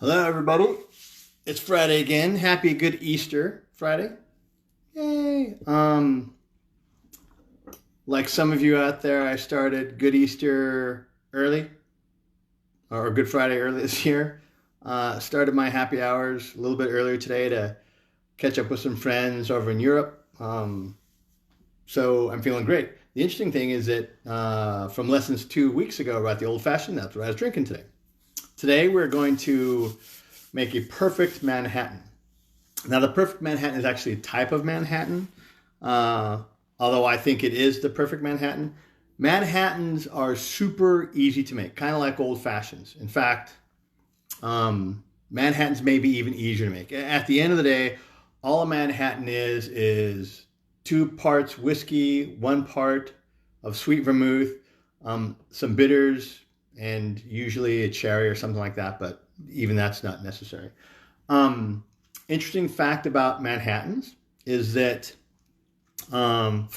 Hello, everybody. It's Friday again. Happy Good Easter Friday. Yay. Like some of you out there, I started Good Easter early, or Good Friday early this year. Started my happy hours a little bit earlier today to catch up with some friends over in Europe. So I'm feeling great. The interesting thing is that from lessons 2 weeks ago about the old fashioned, that's what I was drinking today. Today we're going to make a perfect Manhattan. Now, the perfect Manhattan is actually a type of Manhattan, although I think it is the perfect Manhattan. Manhattans are super easy to make, kind of like old fashions. In fact, Manhattans may be even easier to make. At the end of the day, all a Manhattan is 2 parts whiskey, 1 part of sweet vermouth, some bitters, and usually a cherry or something like that, but even that's not necessary. Interesting fact about Manhattans is that there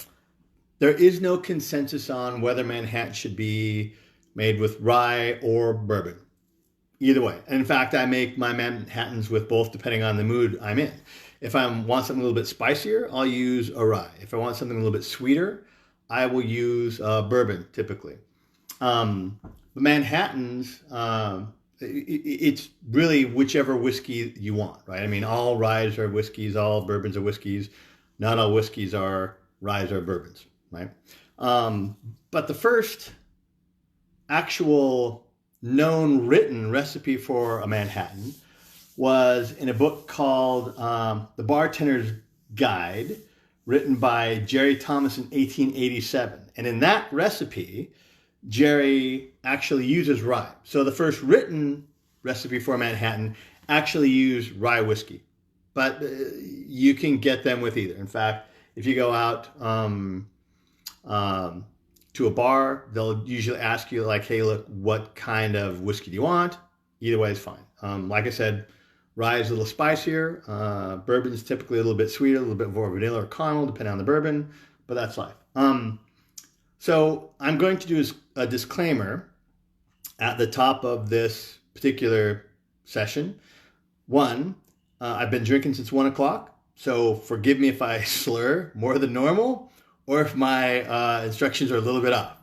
is no consensus on whether Manhattan should be made with rye or bourbon. Either way. And in fact, I make my Manhattans with both depending on the mood I'm in. If I want something a little bit spicier, I'll use a rye. If I want something a little bit sweeter, I will use bourbon typically. The Manhattans, it's really whichever whiskey you want, right? I mean, all ryes are whiskeys, all bourbons are whiskeys. Not all whiskeys are ryes or bourbons, right? But the first actual known written recipe for a Manhattan was in a book called The Bartender's Guide, written by Jerry Thomas in 1887. And in that recipe, Jerry actually uses rye. So the first written recipe for a Manhattan actually used rye whiskey. But you can get them with either. In fact, if you go out to a bar, they'll usually ask you like, hey, look, what kind of whiskey do you want? Either way is fine. Like I said, rye is a little spicier. Bourbon is typically a little bit sweeter, a little bit more vanilla or caramel, depending on the bourbon, but that's life. So I'm going to do a disclaimer at the top of this particular session. One, I've been drinking since 1 o'clock, so forgive me if I slur more than normal or if my instructions are a little bit off.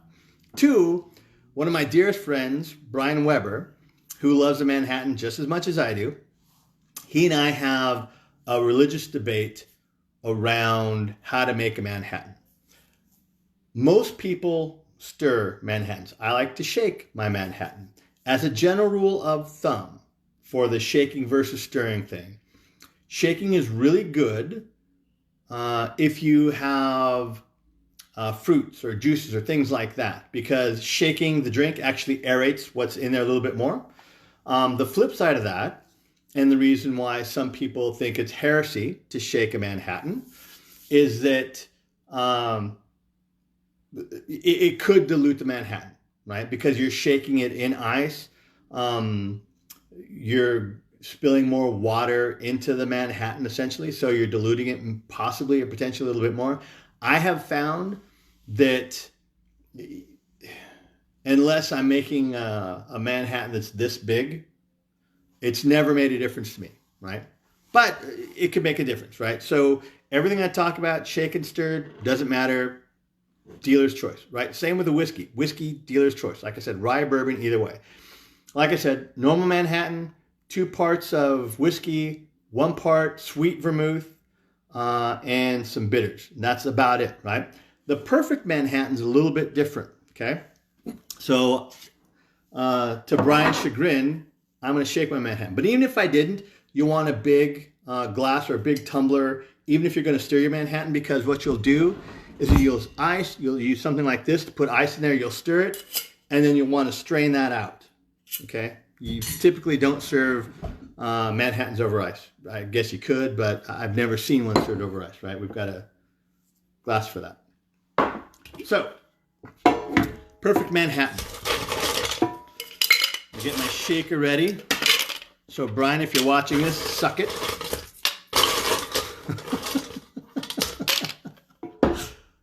Two, one of my dearest friends, Brian Weber, who loves a Manhattan just as much as I do, he and I have a religious debate around how to make a Manhattan. Most people stir Manhattans. I like to shake my Manhattan. As a general rule of thumb for the shaking versus stirring thing, shaking is really good if you have fruits or juices or things like that, because shaking the drink actually aerates what's in there a little bit more. The flip side of that, and the reason why some people think it's heresy to shake a Manhattan, is that it could dilute the Manhattan, right? Because you're shaking it in ice. You're spilling more water into the Manhattan, essentially. So you're diluting it possibly or potentially a little bit more. I have found that unless I'm making a Manhattan that's this big, it's never made a difference to me, right? But it could make a difference, right? So everything I talk about, shaken, stirred, doesn't matter. Dealer's choice, right? Same with the whiskey. Whiskey, dealer's choice. Like I said, rye, bourbon, either way. Like I said, normal Manhattan, 2 parts of whiskey, 1 part sweet vermouth, and some bitters. And that's about it, right? The perfect Manhattan's a little bit different, okay? So to Brian's chagrin, I'm going to shake my Manhattan. But even if I didn't, you want a big glass or a big tumbler, even if you're going to stir your Manhattan, because what you'll do is you'll use ice, you'll use something like this to put ice in there, you'll stir it, and then you'll want to strain that out, okay? You typically don't serve Manhattans over ice. I guess you could, but I've never seen one served over ice, right? We've got a glass for that. So, perfect Manhattan. I get my shaker ready. So Brian, if you're watching this, suck it.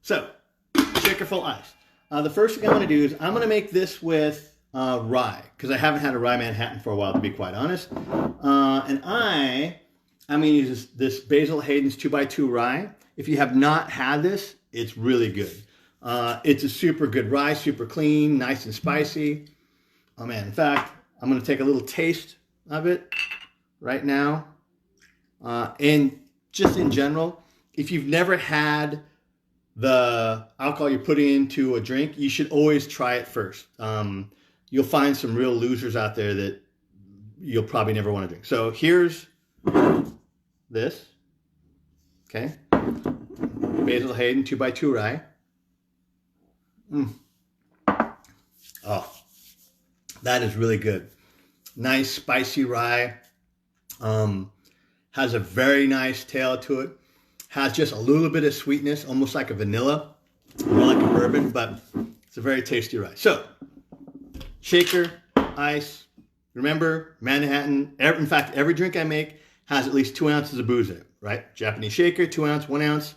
So, shaker full ice. The first thing I'm going to do is I'm going to make this with rye, because I haven't had a rye Manhattan for a while, to be quite honest. And I'm going to use this Basil Hayden's 2x2 rye. If you have not had this, it's really good. It's a super good rye, super clean, nice and spicy. Oh man, in fact, I'm going to take a little taste of it right now. And just in general, if you've never had the alcohol you're putting into a drink, you should always try it first. You'll find some real losers out there that you'll probably never want to drink. So here's this. Okay. Basil Hayden 2x2 rye. Oh, that is really good. Nice spicy rye. Has a very nice tail to it. Has just a little bit of sweetness, almost like a vanilla, more like a bourbon, but it's a very tasty rye. So, shaker, ice. Remember, Manhattan, in fact, every drink I make has at least 2 ounces of booze in it, right? Japanese shaker, 2 ounce, 1 ounce.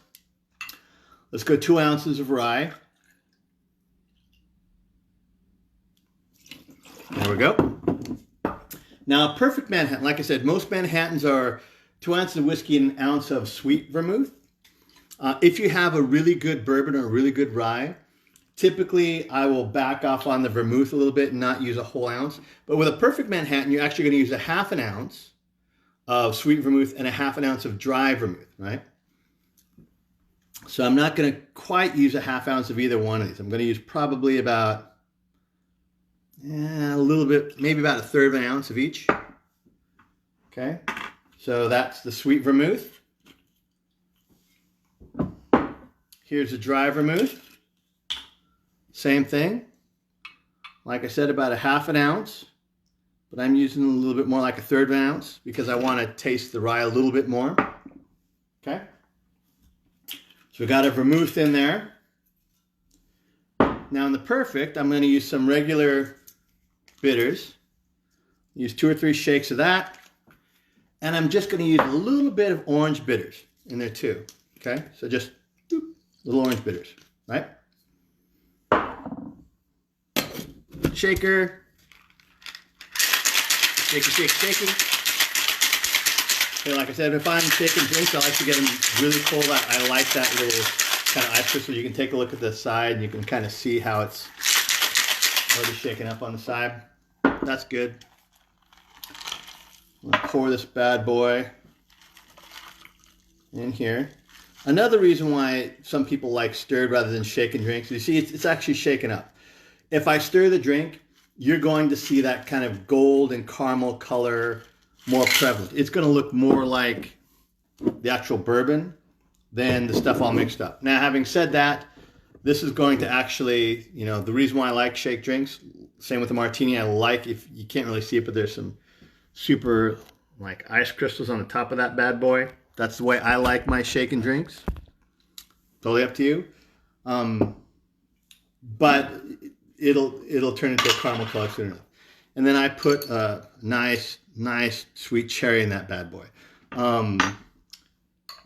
Let's go 2 ounces of rye. There we go. Now, a perfect Manhattan, like I said, most Manhattans are 2 ounces of whiskey and an ounce of sweet vermouth. If you have a really good bourbon or a really good rye, typically I will back off on the vermouth a little bit and not use a whole ounce. But with a perfect Manhattan, you're actually going to use a half an ounce of sweet vermouth and a half an ounce of dry vermouth, right? So I'm not going to quite use a half ounce of either one of these. I'm going to use probably about a little bit, maybe about a third of an ounce of each. Okay, so that's the sweet vermouth. Here's the dry vermouth. Same thing. Like I said, about a half an ounce, but I'm using a little bit more, like a third of an ounce, because I want to taste the rye a little bit more. Okay, so we got a vermouth in there. Now in the perfect, I'm going to use some regular bitters. Use 2 or 3 shakes of that. And I'm just going to use a little bit of orange bitters in there too. Okay, so just little orange bitters, right? Shaker. Shaky, shake, shaky. Okay, like I said, if I'm shaking drinks, I like to get them really cold. I like that little kind of ice crystal. You can take a look at the side and you can kind of see how it's already shaken up on the side. That's good. I'm going to pour this bad boy in here. Another reason why some people like stirred rather than shaken drinks, you see it's actually shaken up. If I stir the drink, you're going to see that kind of gold and caramel color more prevalent. It's going to look more like the actual bourbon than the stuff all mixed up. Now, having said that, this is going to actually, you know, the reason why I like shake drinks, same with the martini, I like, if you can't really see it, but there's some super like ice crystals on the top of that bad boy. That's the way I like my shaken drinks. Totally up to you. But it'll turn into a caramel color soon enough. And then I put a nice sweet cherry in that bad boy.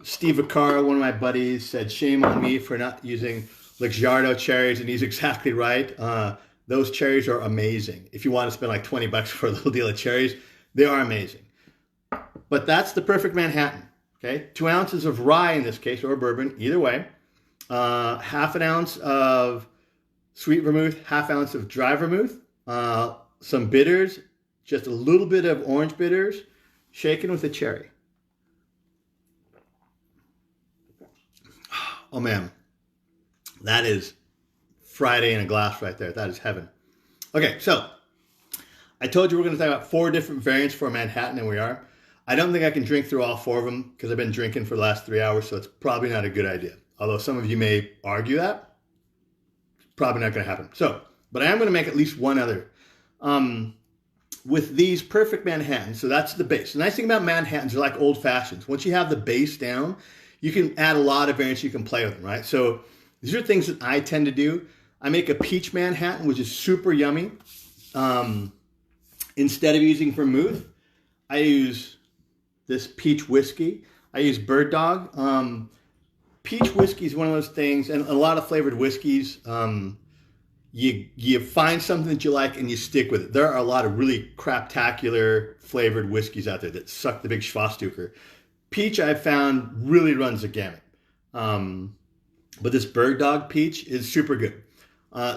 Steve Vaccaro, one of my buddies, said, shame on me for not using Luxardo cherries, and he's exactly right. Those cherries are amazing. If you want to spend like $20 for a little deal of cherries, they are amazing. But that's the perfect Manhattan. Okay, 2 ounces of rye in this case, or bourbon, either way. Half an ounce of sweet vermouth, half ounce of dry vermouth, some bitters, just a little bit of orange bitters, shaken with a cherry. Oh man, that is Friday in a glass right there. That is heaven. Okay, so I told you we're going to talk about 4 different variants for a Manhattan, and we are. I don't think I can drink through all 4 of them because I've been drinking for the last 3 hours, so it's probably not a good idea. Although some of you may argue that, it's probably not going to happen. So, but I am going to make at least one other. With these perfect Manhattans, so that's the base. The nice thing about Manhattans are like old fashions. Once you have the base down, you can add a lot of variants, you can play with them, right? So these are things that I tend to do. I make a peach Manhattan, which is super yummy. Instead of using vermouth, I use this peach whiskey. I use Bird Dog. Peach whiskey is one of those things, and a lot of flavored whiskeys, you find something that you like and you stick with it. There are a lot of really craptacular flavored whiskeys out there that suck the big Schwarzduker. Peach, I found, really runs the gamut. But this Bird Dog peach is super good.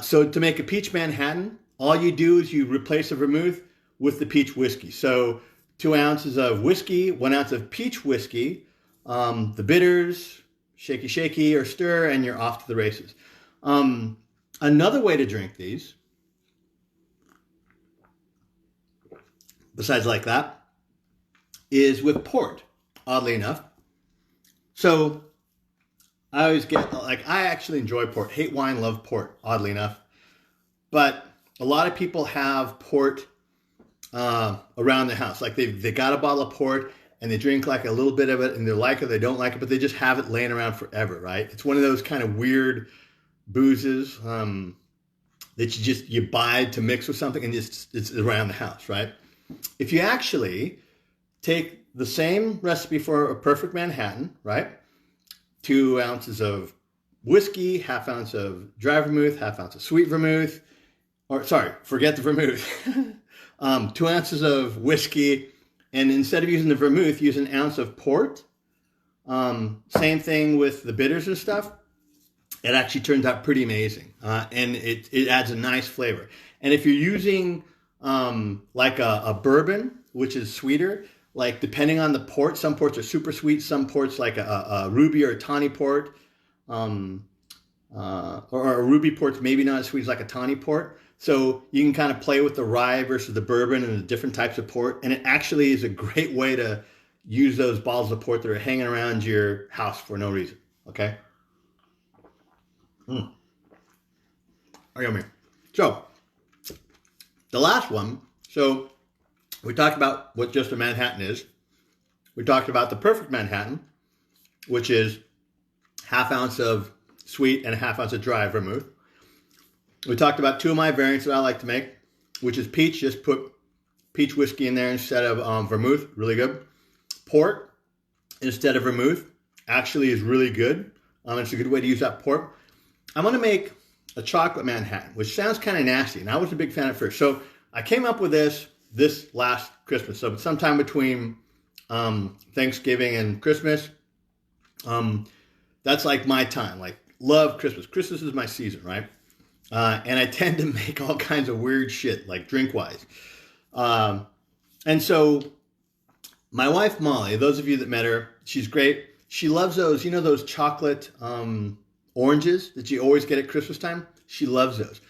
So to make a peach Manhattan, all you do is you replace the vermouth with the peach whiskey. So 2 ounces of whiskey, 1 ounce of peach whiskey, the bitters, shaky, shaky, or stir, and you're off to the races. Another way to drink these, besides like that, is with port, oddly enough. So I always get, like, I actually enjoy port. Hate wine, love port, oddly enough. But a lot of people have port around the house. Like they got a bottle of port and they drink like a little bit of it and they like it, they don't like it, but they just have it laying around forever, right? It's one of those kind of weird boozes that you buy to mix with something and it's around the house, right? If you actually take the same recipe for a perfect Manhattan, right? 2 ounces of whiskey, half ounce of dry vermouth, half ounce of sweet vermouth, or sorry, forget the vermouth. 2 ounces of whiskey, and instead of using the vermouth, use an ounce of port. Same thing with the bitters and stuff. It actually turns out pretty amazing, and it adds a nice flavor. And if you're using like a bourbon, which is sweeter, like depending on the port, some ports are super sweet, some ports like a ruby or a tawny port, or a ruby port's maybe not as sweet as like a tawny port. So you can kind of play with the rye versus the bourbon and the different types of port, and it actually is a great way to use those bottles of port that are hanging around your house for no reason. Okay. Oh, yummy. So, the last one. So, we talked about what just a Manhattan is. We talked about the perfect Manhattan, which is half ounce of sweet and a half ounce of dry vermouth. We talked about 2 of my variants that I like to make, which is peach. Just put peach whiskey in there instead of vermouth. Really good. Port instead of vermouth actually is really good. It's a good way to use that port. I'm going to make a chocolate Manhattan, which sounds kind of nasty, and I was a big fan at first. So I came up with this last Christmas, so sometime between Thanksgiving and Christmas. That's like my time. Like, love Christmas. Christmas is my season, right? And I tend to make all kinds of weird shit, like drink-wise. And so my wife, Molly, those of you that met her, she's great. She loves those, those chocolate oranges that you always get at Christmas time. She loves those.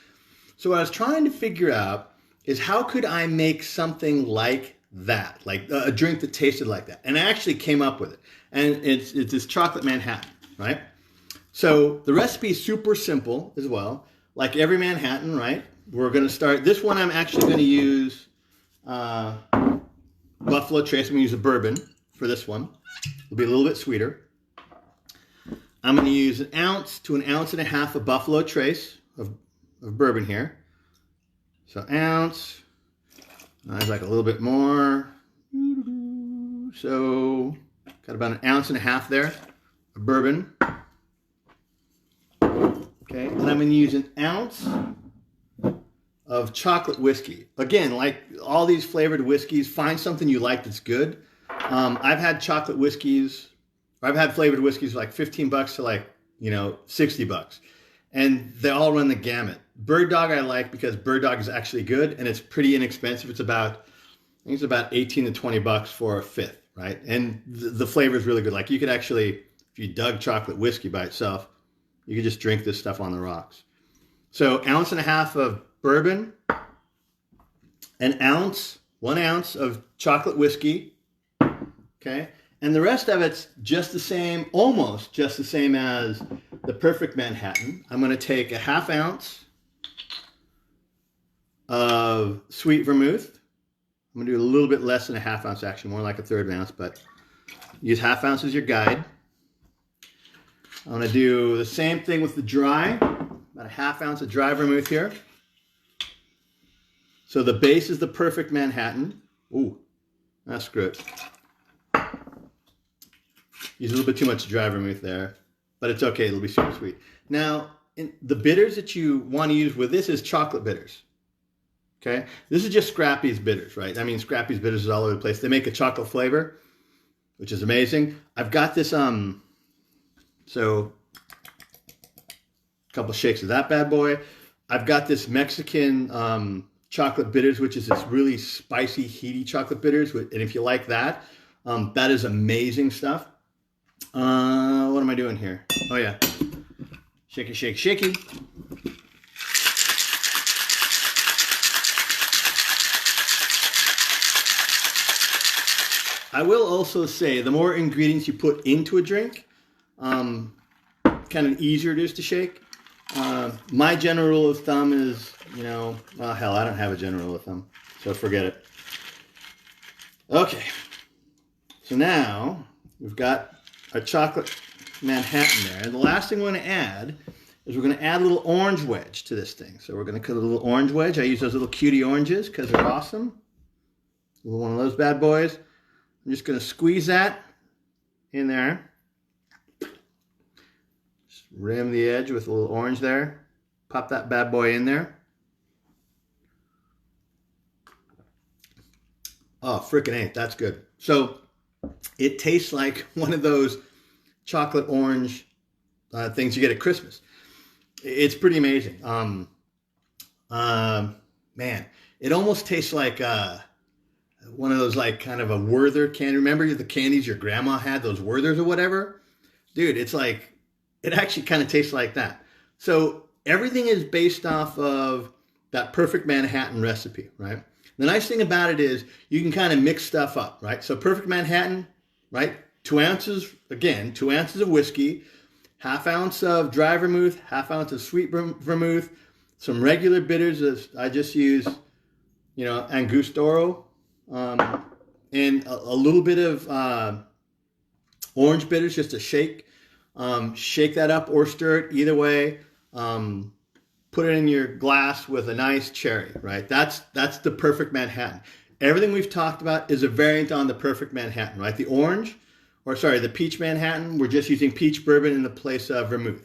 So what I was trying to figure out is how could I make something like that, like a drink that tasted like that. And I actually came up with it. And it's this chocolate Manhattan, right? So the recipe is super simple as well. Like every Manhattan, right? We're going to start. This one I'm actually going to use Buffalo Trace. I'm going to use a bourbon for this one. It'll be a little bit sweeter. I'm going to use 1 ounce to 1.5 ounces of Buffalo Trace of bourbon here. So ounce. There's like a little bit more. So got about 1.5 ounces there of bourbon. Okay, and I'm going to use 1 ounce of chocolate whiskey. Again, like all these flavored whiskeys, find something you like that's good. I've had chocolate whiskeys, or I've had flavored whiskeys like $15 to like, $60. And they all run the gamut. Bird Dog I like because Bird Dog is actually good and it's pretty inexpensive. I think it's about $18 to $20 for a fifth, right? And the flavor is really good. Like you could actually, if you dug chocolate whiskey by itself, you could just drink this stuff on the rocks. So 1.5 ounces of bourbon, 1 ounce of chocolate whiskey, okay? And the rest of it's just the same, almost just the same as the perfect Manhattan. I'm going to take 1/2 ounce of sweet vermouth. I'm going to do a little bit less than 1/2 ounce, actually, more like 1/3 ounce, but use 1/2 ounce as your guide. I'm going to do the same thing with the dry, about 1/2 ounce of dry vermouth here. So the base is the perfect Manhattan. Ooh, that's good. Use a little bit too much dry vermouth there, but it's okay. It'll be super sweet. Now, the bitters that you want to use with this is chocolate bitters. Okay, this is just Scrappy's bitters, right? I mean, Scrappy's bitters is all over the place. They make a chocolate flavor, which is amazing. I've got this so a couple shakes of that bad boy. I've got this Mexican chocolate bitters, which is this really spicy, heaty chocolate bitters. And if you like that, that is amazing stuff. What am I doing here? Oh yeah, shaky, shake, shaky. I will also say the more ingredients you put into a drink, kind of easier it is to shake. My general rule of thumb is, well, hell, I don't have a general rule of thumb, so forget it. Okay, so now we've got a chocolate Manhattan there. And the last thing we're going to add is we're going to add a little orange wedge to this thing. So we're going to cut a little orange wedge. I use those little cutie oranges because they're awesome. A little one of those bad boys. I'm just going to squeeze that in there. Just rim the edge with a little orange there. Pop that bad boy in there. Oh, frickin' ain't. That's good. So it tastes like one of those chocolate orange things you get at Christmas. It's pretty amazing. Man, it almost tastes like one of those like kind of a Werther candy. Remember the candies your grandma had, those Werthers or whatever? Dude, it's like, it actually kind of tastes like that. So everything is based off of that Perfect Manhattan recipe, right? The nice thing about it is you can kind of mix stuff up, right? So Perfect Manhattan, right? 2 ounces, again, 2 ounces of whiskey, ½ ounce of dry vermouth, ½ ounce of sweet vermouth, some regular bitters. I just use, Angostura, and a little bit of orange bitters just to shake. Shake that up or stir it, either way. Put it in your glass with a nice cherry, right? That's the Perfect Manhattan. Everything we've talked about is a variant on the Perfect Manhattan, right? The peach Manhattan, we're just using peach bourbon in the place of vermouth.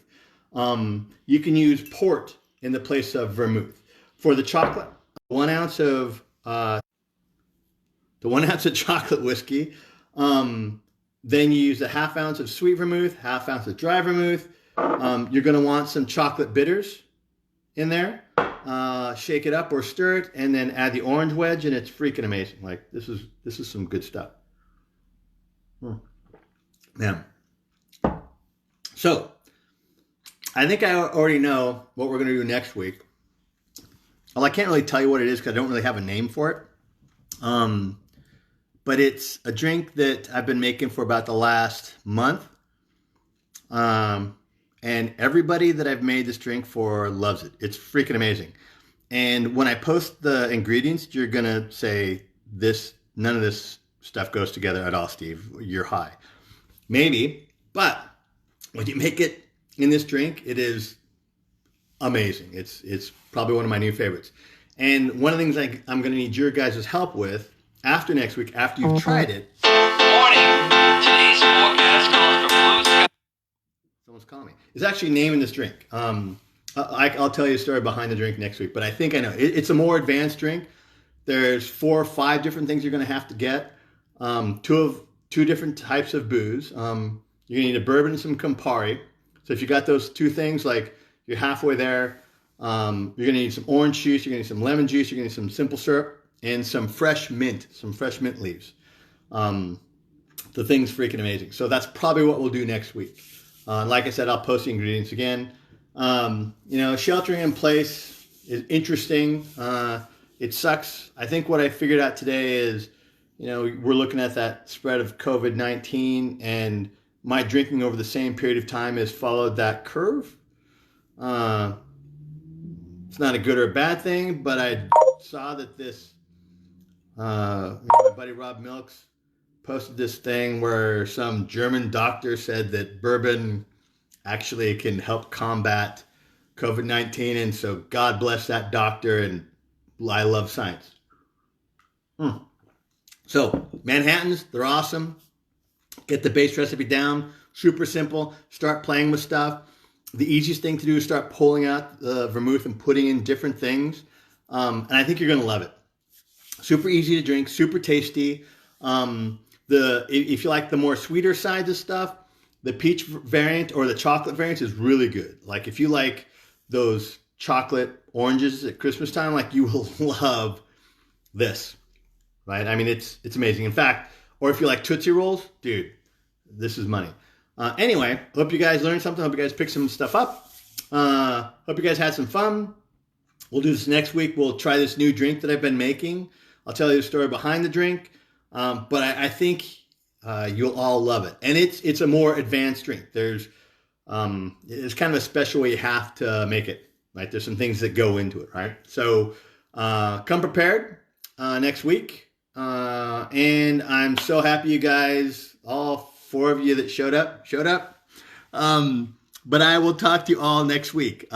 You can use port in the place of vermouth. For the chocolate, 1 ounce of chocolate whiskey. Then you use a ½ ounce of sweet vermouth, ½ ounce of dry vermouth. You're going to want some chocolate bitters in there. Shake it up or stir it, and then add the orange wedge, and it's freaking amazing. Like, this is some good stuff. Man. So, I think I already know what we're going to do next week. Well, I can't really tell you what it is because I don't really have a name for it. But it's a drink that I've been making for about the last month. And everybody that I've made this drink for loves it. It's freaking amazing. And when I post the ingredients, you're going to say, none of this stuff goes together at all, Steve. You're high. Maybe, but when you make it in this drink, it is amazing. It's probably one of my new favorites. And one of the things I'm going to need your guys' help with after next week, after you've tried it. Warning! Today's forecast calls for blue sky. Someone's calling me. It's actually naming this drink. I'll tell you a story behind the drink next week, but I think I know. It's a more advanced drink. There's 4 or 5 different things you're going to have to get. Two different types of booze. You're going to need a bourbon and some Campari. So if you got those 2 things, like you're halfway there. You're going to need some orange juice. You're going to need some lemon juice. You're going to need some simple syrup and some fresh mint leaves. The thing's freaking amazing. So that's probably what we'll do next week. Like I said, I'll post the ingredients again. Sheltering in place is interesting. It sucks. I think what I figured out today is, we're looking at that spread of COVID-19, and my drinking over the same period of time has followed that curve. It's not a good or a bad thing, but I saw that this, my buddy Rob Milks posted this thing where some German doctor said that bourbon actually can help combat COVID-19. And so God bless that doctor, and I love science. So Manhattans, they're awesome. Get the base recipe down. Super simple. Start playing with stuff. the easiest thing to do is start pulling out the vermouth and putting in different things. And I think you're going to love it. Super easy to drink, super tasty. If you like the more sweeter sides of stuff, the peach variant or the chocolate variant is really good. Like if you like those chocolate oranges at Christmas time, like you will love this, right? I mean, it's amazing. In fact, or if you like Tootsie Rolls, dude, this is money. Anyway, hope you guys learned something. Hope you guys picked some stuff up. Hope you guys had some fun. We'll do this next week. We'll try this new drink that I've been making. I'll tell you the story behind the drink. But I think you'll all love it. And it's a more advanced drink. It's kind of a special way you have to make it. Right? There's some things that go into it. Right? So come prepared next week. And I'm so happy you guys, all 4 of you that showed up. But I will talk to you all next week.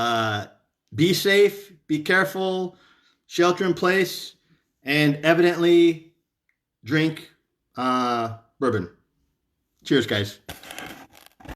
Be safe. Be careful. Shelter in place. And evidently drink bourbon. Cheers, guys.